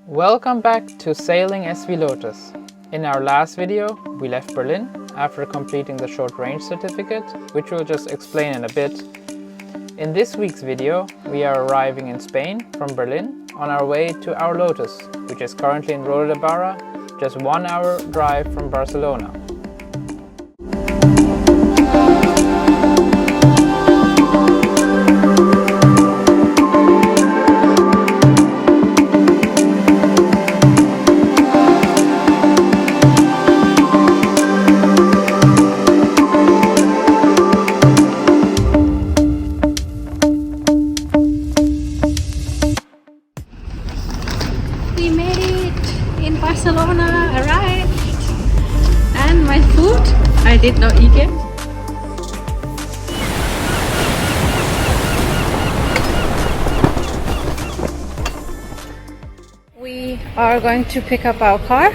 Welcome back to Sailing SV Lotus. In our last video, we left Berlin after completing the short range certificate, which we'll just explain in a bit. In this week's video, we are arriving in Spain from Berlin on our way to our Lotus, which is currently in Roda de Bara, just 1 hour drive from Barcelona. We made it in Barcelona, arrived, and my food, I did not eat it. We are going to pick up our car.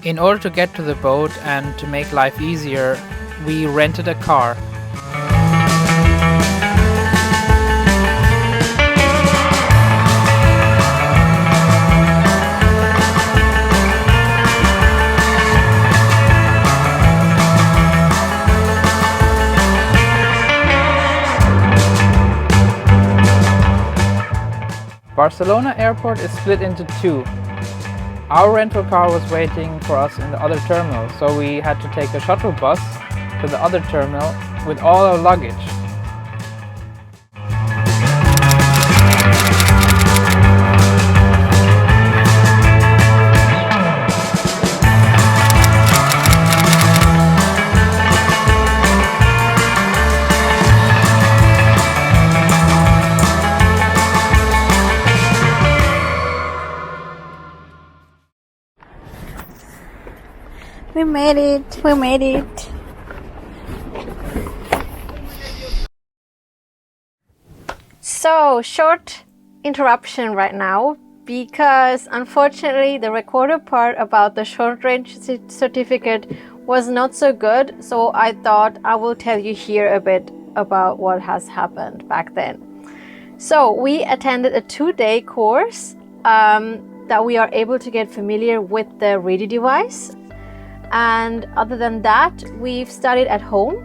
In order to get to the boat and to make life easier, we rented a car. Barcelona airport is split into two. Our rental car was waiting for us in the other terminal, so we had to take a shuttle bus to the other terminal with all our luggage. We made it, we made it. So, short interruption right now because unfortunately the recorded part about the short range certificate was not so good, so I thought I will tell you here a bit about what has happened back then. So, we attended a 2-day course that we are able to get familiar with the radio device. And other than that, we've studied at home,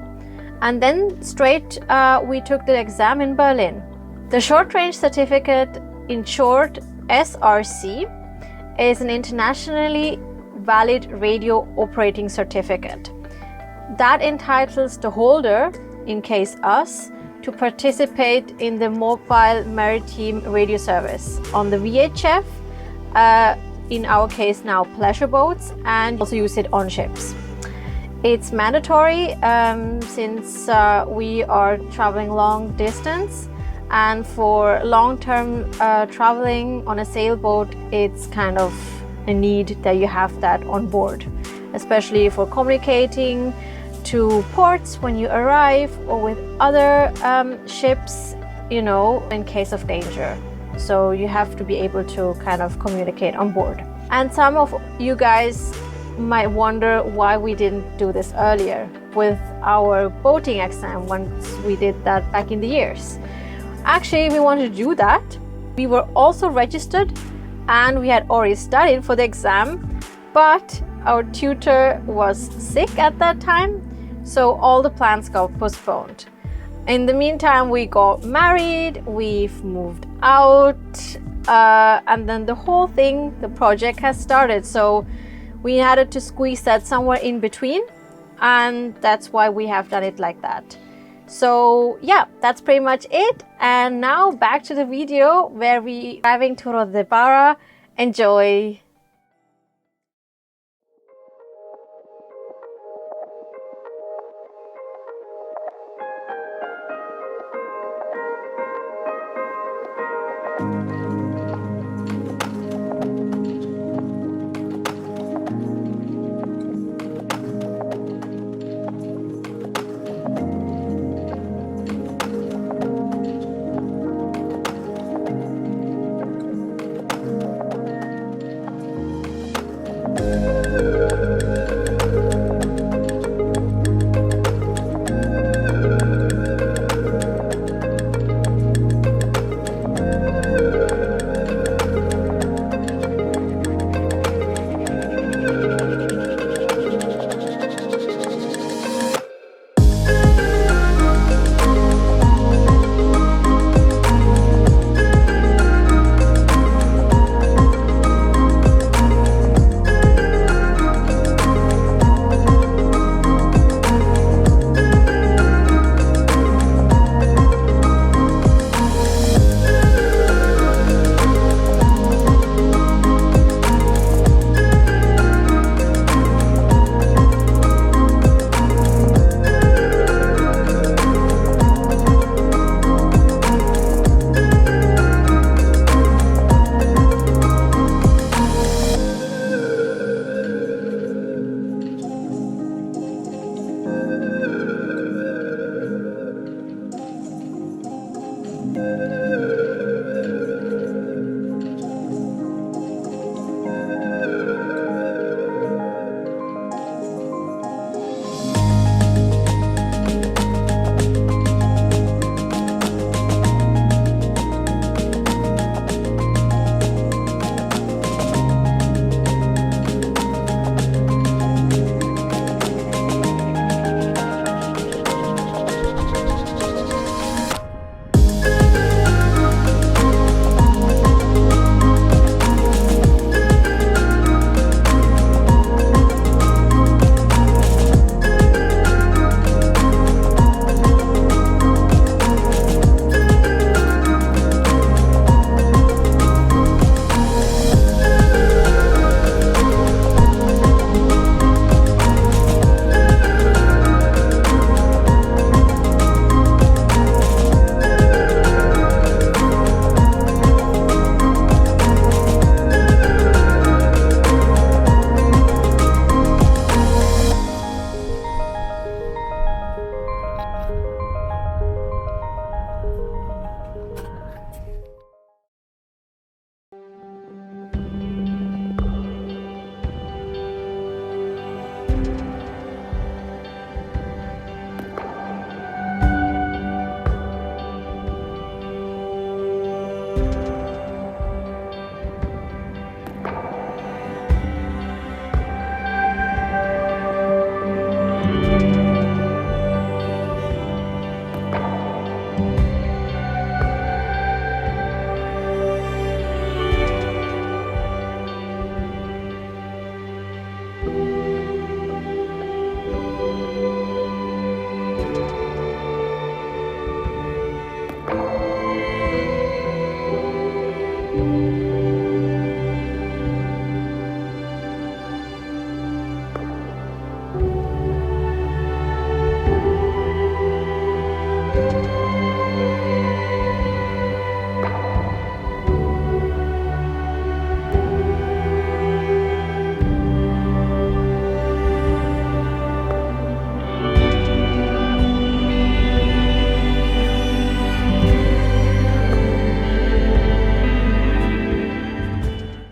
and then straight we took the exam in Berlin. The short range certificate, in short SRC, is an internationally valid radio operating certificate that entitles the holder, in case us, to participate in the mobile maritime radio service on the VHF, in our case now pleasure boats, and also use it on ships. It's mandatory since we are traveling long distance, and for long-term traveling on a sailboat, it's kind of a need that you have that on board, especially for communicating to ports when you arrive or with other ships, you know, in case of danger. So you have to be able to kind of communicate on board. And some of you guys might wonder why we didn't do this earlier with our boating exam once we did that back in the years. Actually, we wanted to do that. We were also registered and we had already studied for the exam, but our tutor was sick at that time, so all the plans got postponed. In the meantime, we got married, we've moved out, and then the whole thing, the project has started. So we had to squeeze that somewhere in between, and that's why we have done it like that. So yeah, that's pretty much it. And now back to the video where we are driving to Roda de Bara. Enjoy!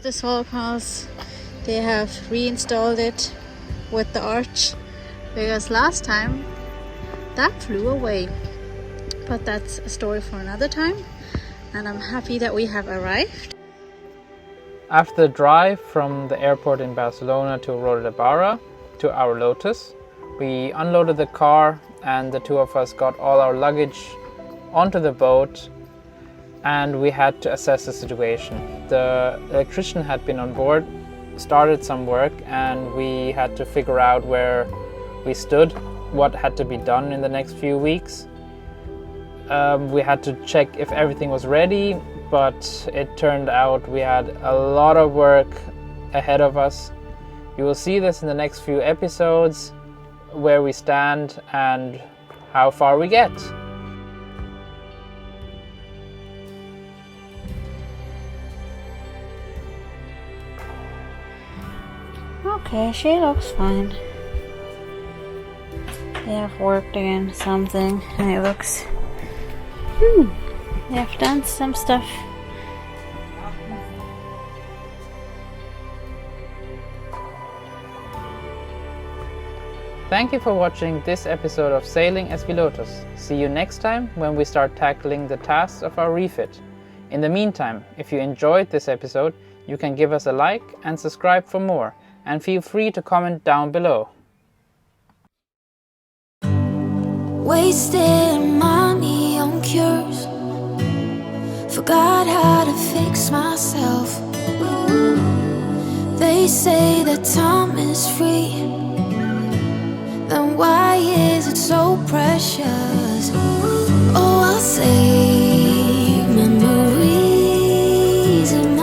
The solar panels, they have reinstalled it with the arch because last time that flew away, but that's a story for another time, and I'm happy that we have arrived. After the drive from the airport in Barcelona to Roda de Bara to our Lotus, we unloaded the car and the two of us got all our luggage onto the boat, and we had to assess the situation. The electrician had been on board, started some work, and we had to figure out where we stood, what had to be done in the next few weeks. We had to check if everything was ready, but it turned out we had a lot of work ahead of us. You will see this in the next few episodes, where we stand and how far we get. Okay, she looks fine. They have worked again something, and it looks... they have done some stuff. Thank you for watching this episode of Sailing SV Lotus. See you next time when we start tackling the tasks of our refit. In the meantime, if you enjoyed this episode, you can give us a like and subscribe for more, and feel free to comment down below. Wasted money on cures, forgot how to fix myself. They say that time is free, then why is it so precious? Oh, I'll save memories in